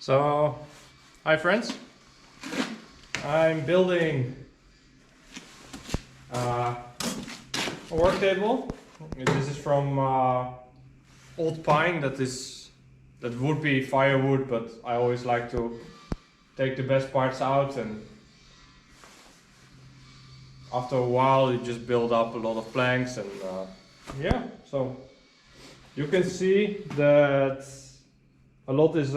So, hi friends, I'm building a work table. This is from old pine that would be firewood, but I always like to take the best parts out, and after a while you just build up a lot of planks, and yeah, so you can see that a lot is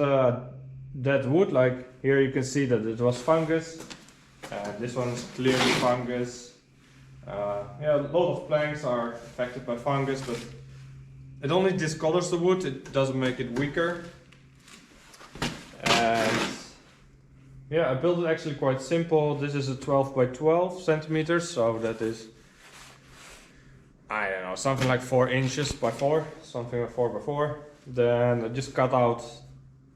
dead wood. Like here you can see that it was fungus, and this one is clearly fungus. Yeah, a lot of planks are affected by fungus, but it only discolors the wood, it doesn't make it weaker. And yeah, I built it actually quite simple. This is a 12 by 12 centimeters, so that is, I don't know, something like 4 inches by 4, something like 4 by 4. Then I just cut out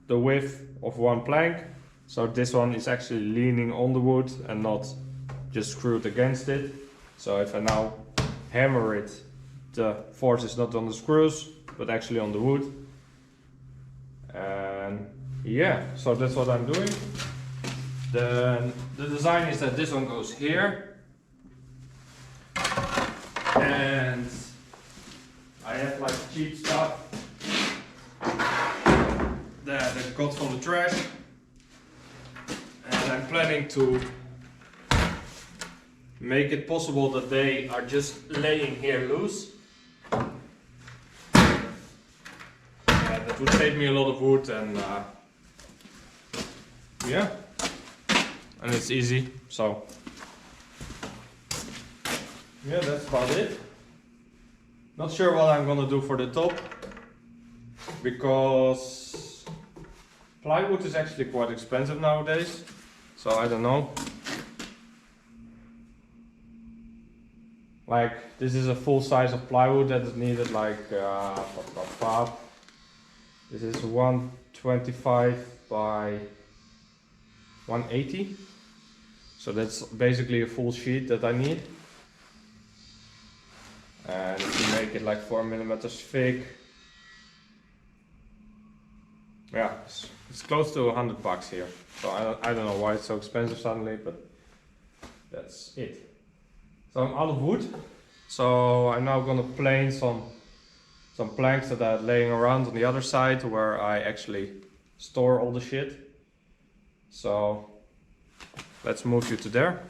the width of one plank, so this one is actually leaning on the wood and not just screwed against it. So if I now hammer it, the force is not on the screws but actually on the wood. And yeah, so that's what I'm doing. Then the design is that this one goes here, and I have like cheap stuff that I got from the trash, and I'm planning to make it possible that they are just laying here loose. That would save me a lot of wood, and yeah, and it's easy, so yeah, that's about it. Not sure what I'm gonna do for the top, because plywood is actually quite expensive nowadays, so I don't know. Like, this is a full size of plywood that is needed, like this is 125 by 180, so that's basically a full sheet that I need. And if you make it like 4 millimeters thick, yeah, it's close to $100 here. So I don't know why it's so expensive suddenly, but that's it. So I'm out of wood, so I'm now gonna plane some planks that are laying around on the other side where I actually store all the shit. So let's move you to there.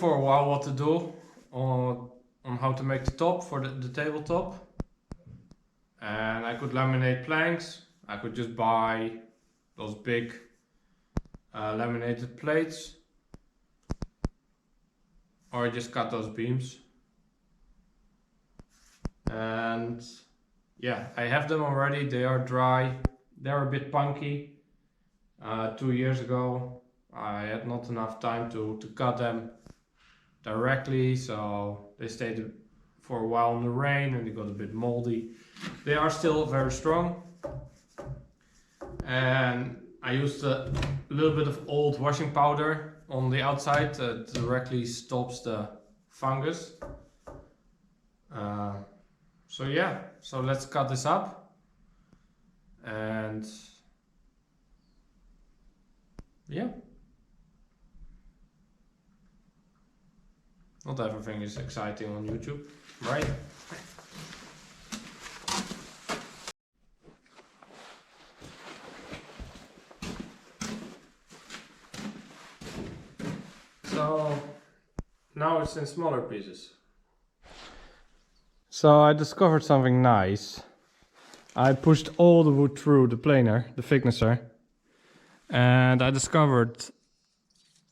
for a while what to do on how to make the top for the tabletop. And I could laminate planks. I could just buy those big laminated plates. Or just cut those beams. And yeah, I have them already. They are dry. They're a bit punky. 2 years ago I had not enough time to cut them directly, so they stayed for a while in the rain and they got a bit moldy. They are still very strong, and I used a little bit of old washing powder on the outside that directly stops the fungus. So yeah, so let's cut this up. And yeah, not everything is exciting on YouTube, right? So now it's in smaller pieces. So I discovered something nice. I pushed all the wood through the planer, the thicknesser, and I discovered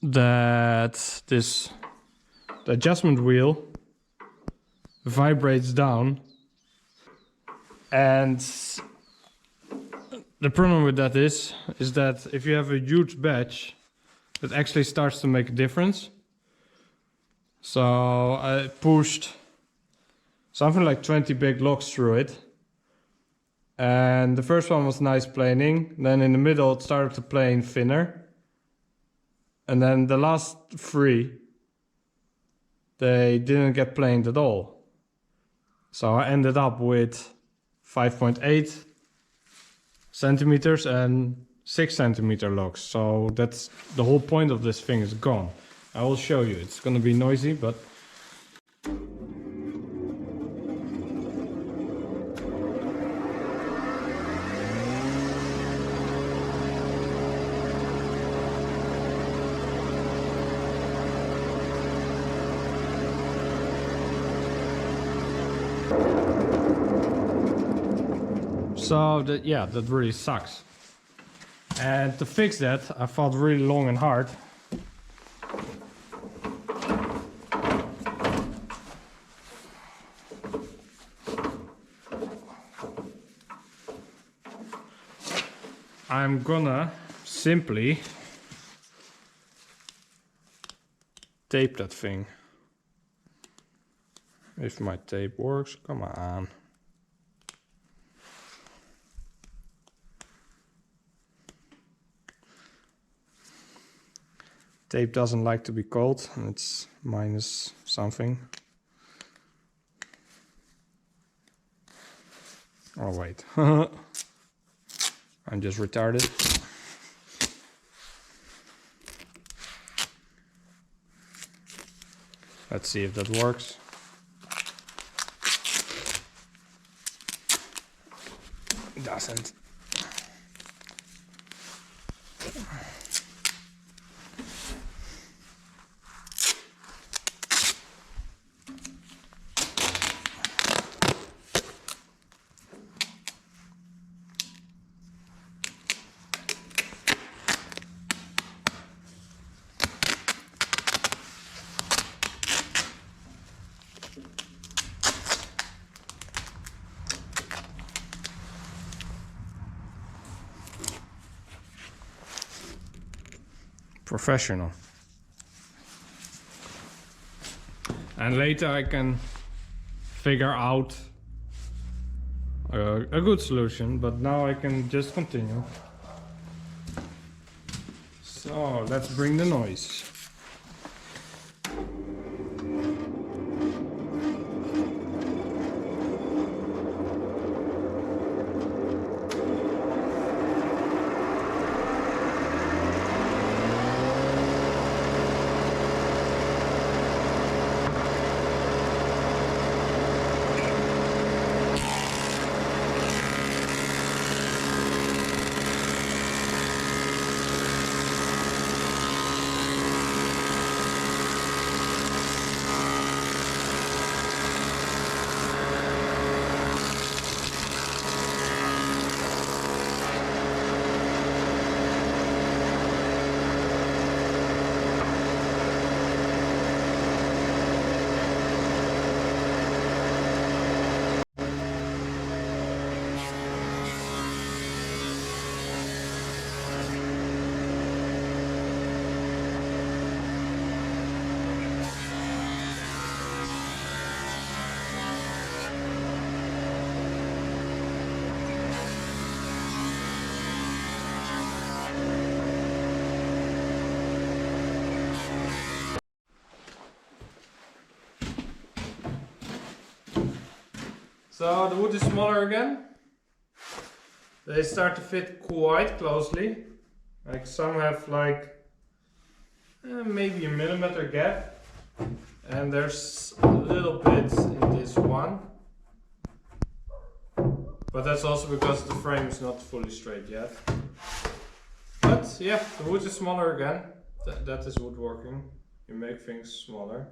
that the adjustment wheel vibrates down, and the problem with that is that if you have a huge batch, it actually starts to make a difference. So I pushed something like 20 big logs through it, and the first one was nice planing, then in the middle it started to plane thinner, and then the last 3 they didn't get planed at all. So I ended up with 5.8 centimeters and 6 centimeter logs. So that's the whole point of this thing is gone. I will show you. It's gonna be noisy, but so that, yeah, that really sucks. And to fix that, I fought really long and hard. I'm gonna simply tape that thing. If my tape works, come on. Tape doesn't like to be cold, and it's minus something. Oh wait, I'm just retarded. Let's see if that works. It doesn't. Professional. And later I can figure out a good solution, but now I can just continue. So let's bring the noise. So the wood is smaller again. They start to fit quite closely. Like some have like maybe a millimeter gap. And there's a little bit in this one. But that's also because the frame is not fully straight yet. But yeah, the wood is smaller again. That is woodworking. You make things smaller.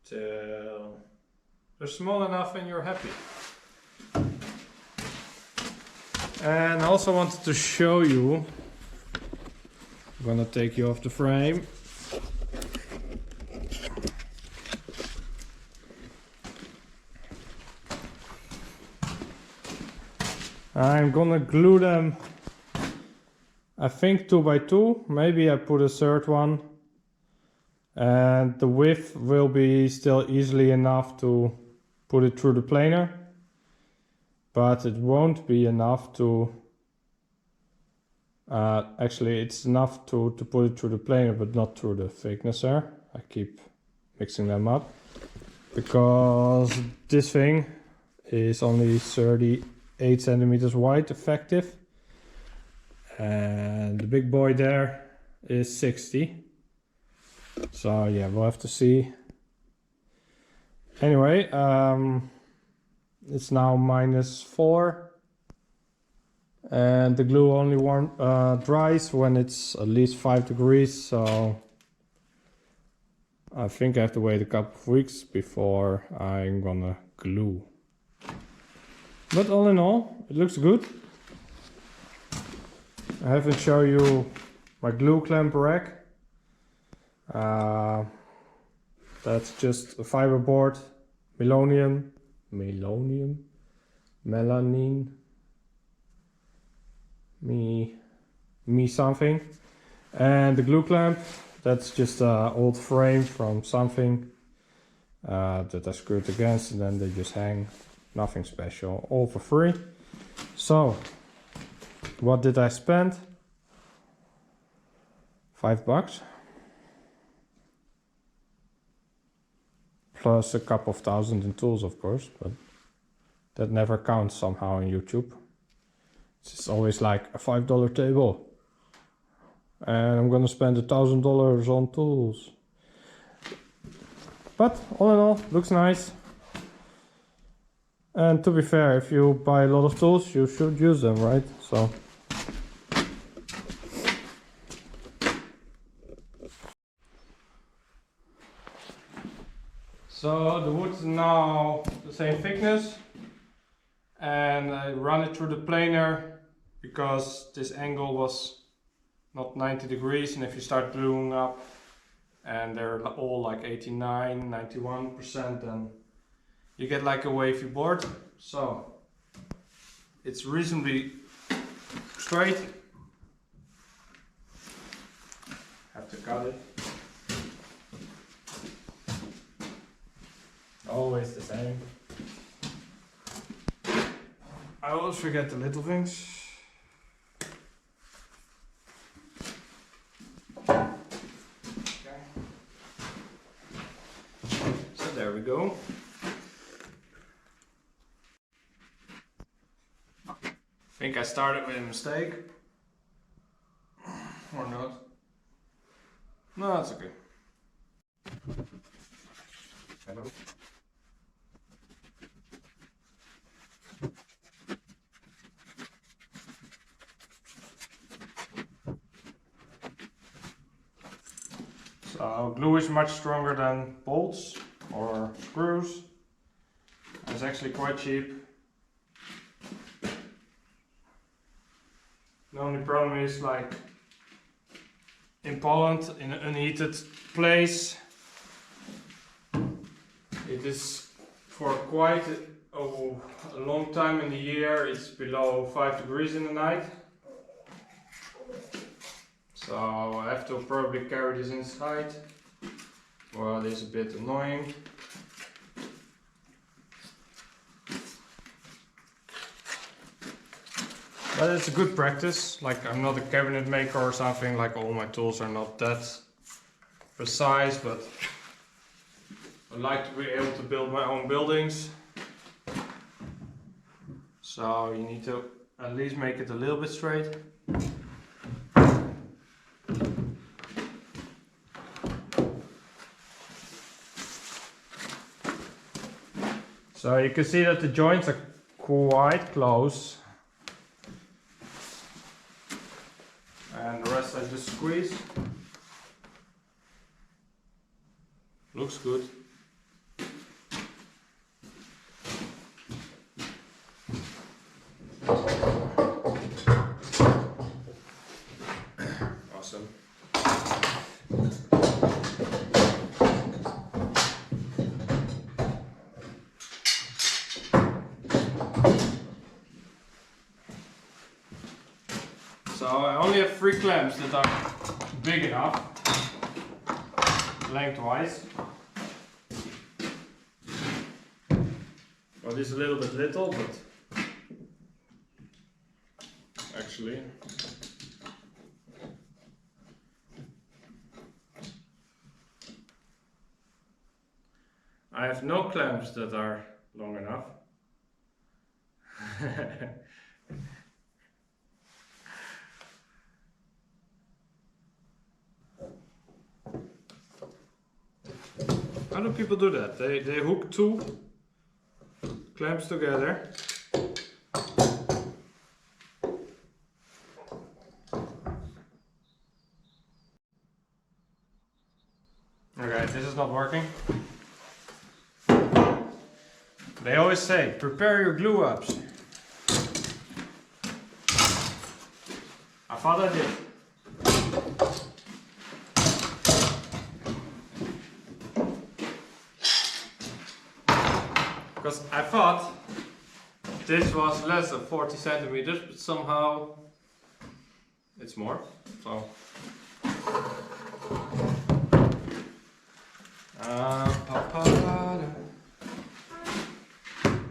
Till they're small enough and you're happy. And I also wanted to show you. I'm gonna take you off the frame. I'm gonna glue them, I think 2 by 2, maybe I put a third one. And the width will be still easily enough to put it through the planer. But it won't be enough to, actually it's enough to put it through the planer, but not through the thickness there. I keep mixing them up. Because this thing is only 38 centimeters wide effective. And the big boy there is 60. So yeah, we'll have to see. Anyway, it's now -4. And the glue only dries when it's at least 5 degrees. So I think I have to wait a couple of weeks before I'm gonna glue. But all in all, it looks good. I haven't shown you my glue clamp rack. That's just a fiberboard, melanine, me something. And the glue clamp, that's just an old frame from something that I screwed against, and then they just hang. Nothing special, all for free. So, what did I spend? $5. Plus a couple of thousand in tools, of course, but that never counts somehow on YouTube. It's always like a $5 table. And I'm gonna spend $1,000 on tools. But all in all, looks nice. And to be fair, if you buy a lot of tools, you should use them, right? So the wood is now the same thickness, and I run it through the planer because this angle was not 90 degrees, and if you start gluing up and they're all like 89, 91%, then you get like a wavy board. So it's reasonably straight. Have to cut it. Always the same. I always forget the little things. Okay. So there we go. I think I started with a mistake. Or not. No, that's okay. Hello. So glue is much stronger than bolts or screws. It's actually quite cheap. The only problem is, like in Poland, in an unheated place, it is for quite a long time in the year, it's below 5 degrees in the night. So I have to probably carry this inside. Well, it is a bit annoying. But it's a good practice. Like, I'm not a cabinet maker or something, like all my tools are not that precise, but I like to be able to build my own buildings. So you need to at least make it a little bit straight. So you can see that the joints are quite close. And the rest I just squeeze. Looks good. Awesome. So I only have 3 clamps that are big enough, lengthwise. Well, this is a little bit little, but actually I have no clamps that are long enough. How do people do that? They hook 2 clamps together. Okay, this is not working. They always say, prepare your glue ups. I thought I did. Because I thought this was less than 40 centimeters, but somehow it's more.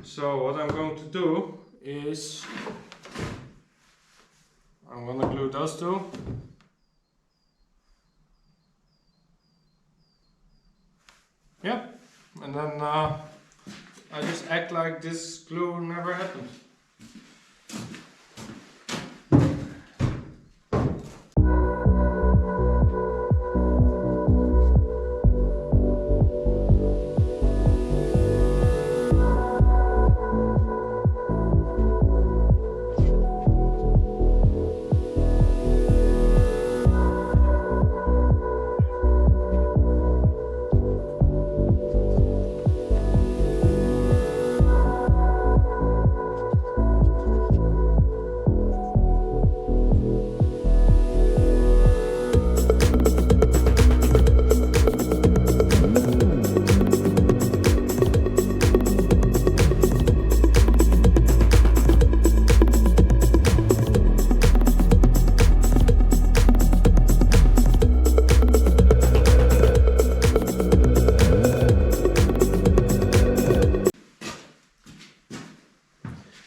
So what I'm going to do is I'm going to glue those 2. Yep, and then I just act like this glue never happened.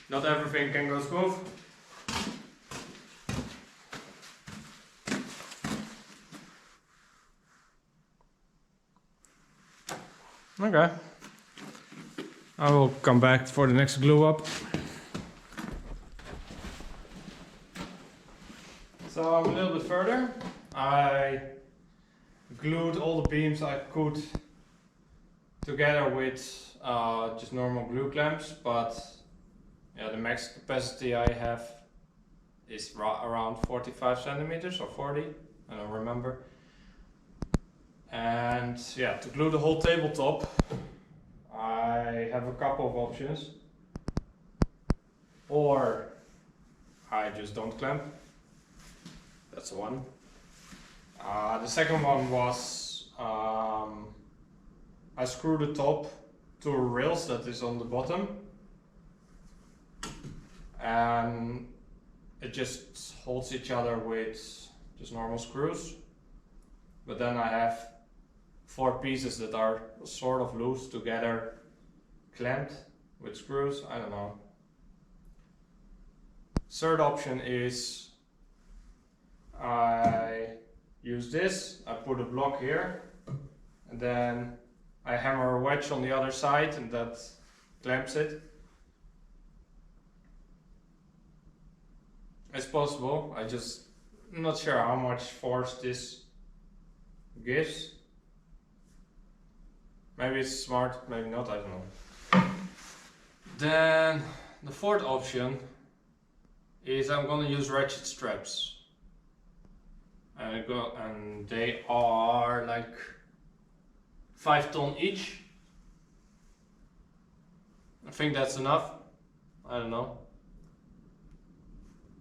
Not everything can go smooth. Okay. I will come back for the next glue up. So I'm a little bit further. I glued all the beams I could together with just normal glue clamps, but yeah, the max capacity I have is around 45 centimeters or 40, I don't remember. And yeah, to glue the whole tabletop, I have a couple of options. Or I just don't clamp. That's one. The second one was I screw the top to a rails that is on the bottom, and it just holds each other with just normal screws. But then I have 4 pieces that are sort of loose together, clamped with screws. I don't know. Third option is I use this, I put a block here, and then I hammer a wedge on the other side, and that clamps it. It's possible. I just not sure how much force this gives. Maybe it's smart, maybe not, I don't know. Then the fourth option is I'm gonna use ratchet straps. And they are like 5 ton each. I think that's enough. I don't know.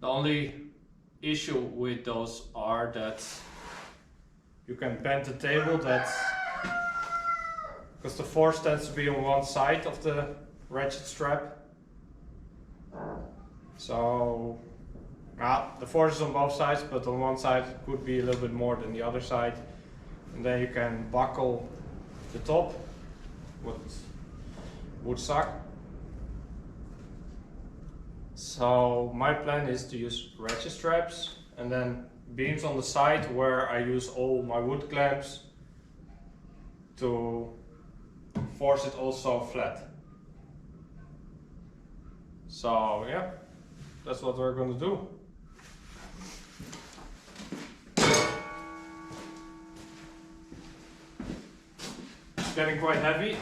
The only issue with those are that you can bend the table, because the force tends to be on one side of the ratchet strap. So the force is on both sides, but on one side it could be a little bit more than the other side. And then you can buckle the top, what would suck. So my plan is to use ratchet straps and then beams on the side where I use all my wood clamps to force it also flat. So yeah, that's what we're going to do. It's getting quite heavy.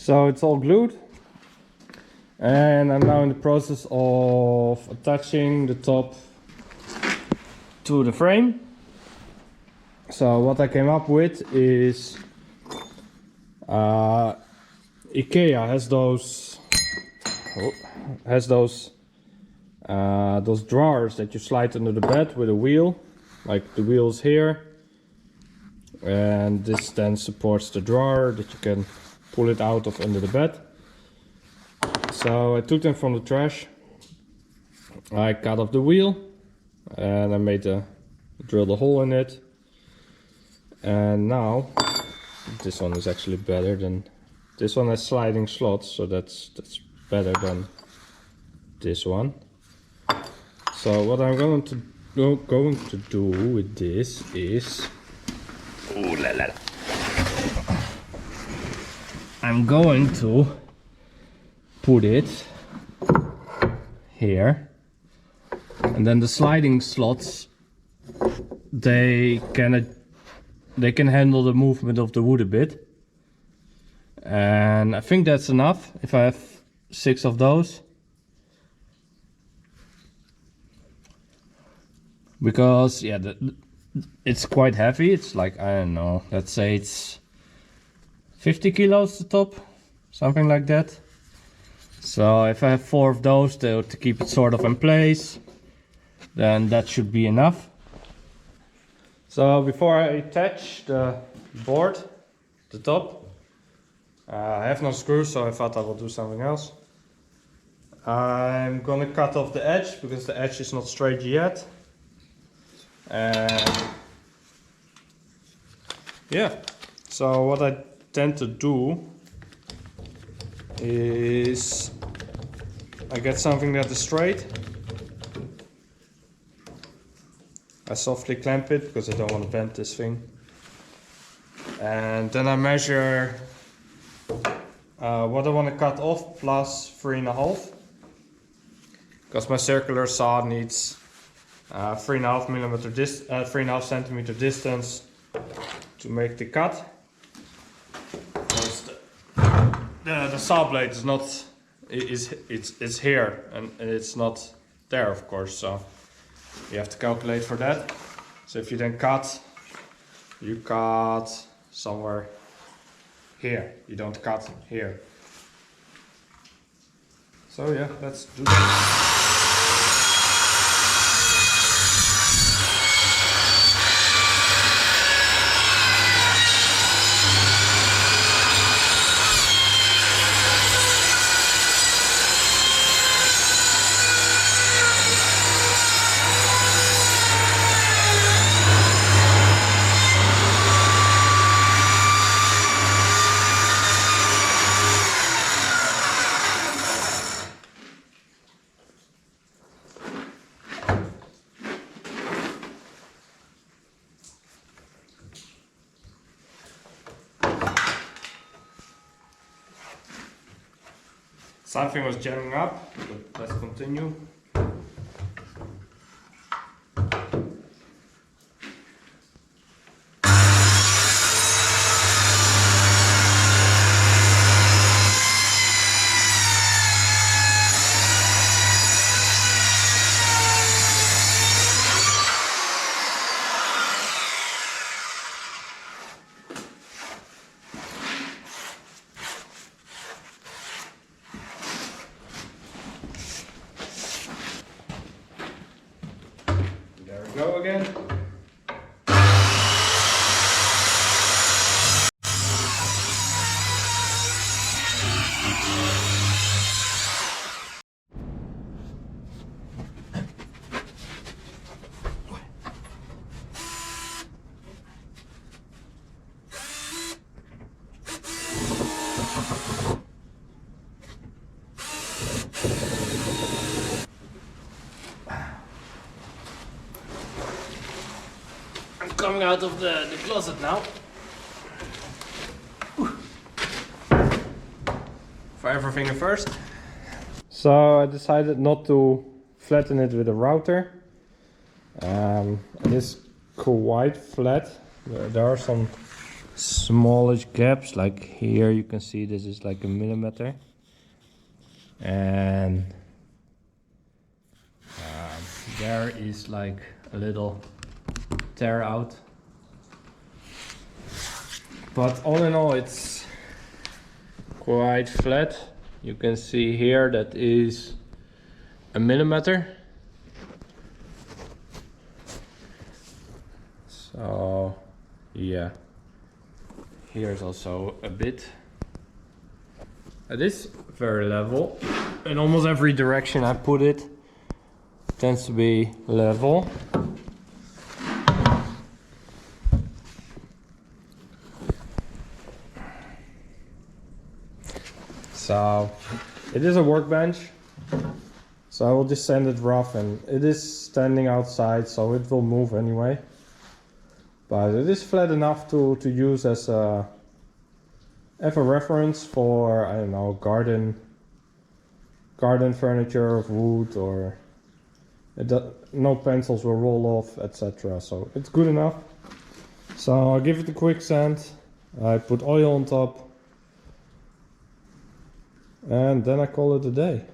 So it's all glued, and I'm now in the process of attaching the top to the frame. So what I came up with is IKEA has those drawers that you slide under the bed with a wheel, like the wheels here, and this then supports the drawer that you can pull it out of under the bed. So I took them from the trash, I cut off the wheel, and I drilled a hole in it. And now this one is actually better than this one. Has sliding slots, so that's better than this one. So what I'm going to do with this is, I'm going to put it here, and then the sliding slots, they can handle the movement of the wood a bit, and I think that's enough if I have 6 of those, because yeah, it's quite heavy. It's like, I don't know, let's say it's 50 kilos the top, something like that. So if I have 4 of those to keep it sort of in place, then that should be enough. So before I attach the board, the top, I have no screws, so I thought I will do something else. I'm gonna cut off the edge because the edge is not straight yet. And yeah, so what I tend to do is I get something that is straight. I softly clamp it because I don't want to bend this thing. And then I measure what I want to cut off plus 3.5. Because my circular saw needs 3.5 centimeter distance to make the cut. Because the saw blade is not, it's here and it's not there, of course. So you have to calculate for that. So if you then cut, you cut somewhere here. You don't cut here. So yeah, let's do that. Something was jamming up, but let's continue. Go again. Coming out of the closet now. For everything first. So I decided not to flatten it with a router. It is quite flat. There are some smallish gaps, like here you can see this is like a millimeter, and there is like a little tear out, but all in all it's quite flat. You can see here that is a millimeter, so yeah, here's also a bit. It is very level. In almost every direction I put it tends to be level. So it is a workbench, so I will just sand it rough, and it is standing outside, so it will move anyway. But it is flat enough to use as a reference for, I don't know, garden furniture of wood, or no pencils will roll off, etc. So it's good enough. So I'll give it a quick sand. I put oil on top, and then I call it a day.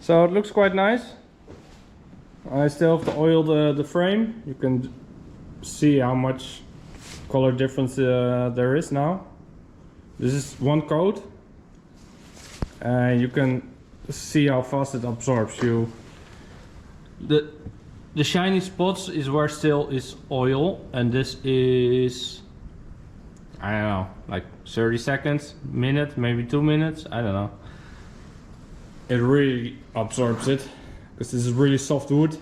So it looks quite nice. I still have to oil the frame. You can see how much color difference there is now. This is one coat, and you can see how fast it absorbs. The shiny spots is where still is oil, and this is, I don't know, like 30 seconds, minute, maybe 2 minutes, I don't know. it really absorbs it, because this is really soft wood.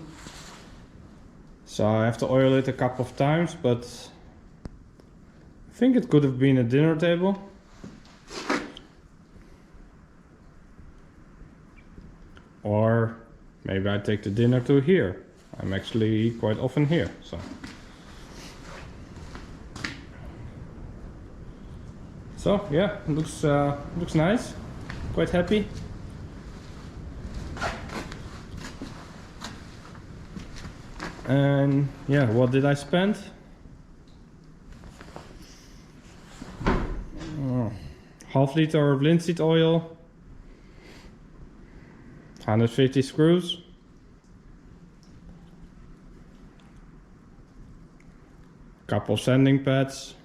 So I have to oil it a couple of times, but I think it could have been a dinner table. Or maybe I take the dinner to here. I'm actually quite often here, so. So yeah, it looks nice. Quite happy. And yeah, what did I spend? Half liter of linseed oil, 150 screws, couple sanding pads,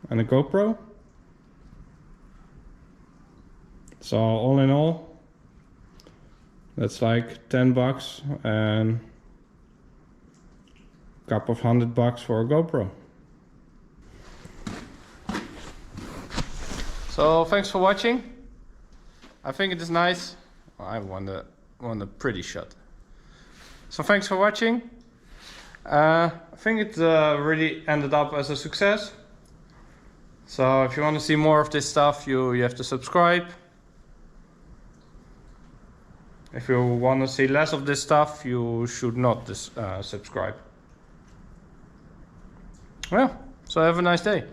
and a GoPro. So all in all, that's like 10 bucks and a couple of $100 for a GoPro. So thanks for watching. I think it is nice. I want a pretty shot. So thanks for watching. I think it really ended up as a success. So if you want to see more of this stuff, you have to subscribe. If you want to see less of this stuff, you should not subscribe. Well, so have a nice day.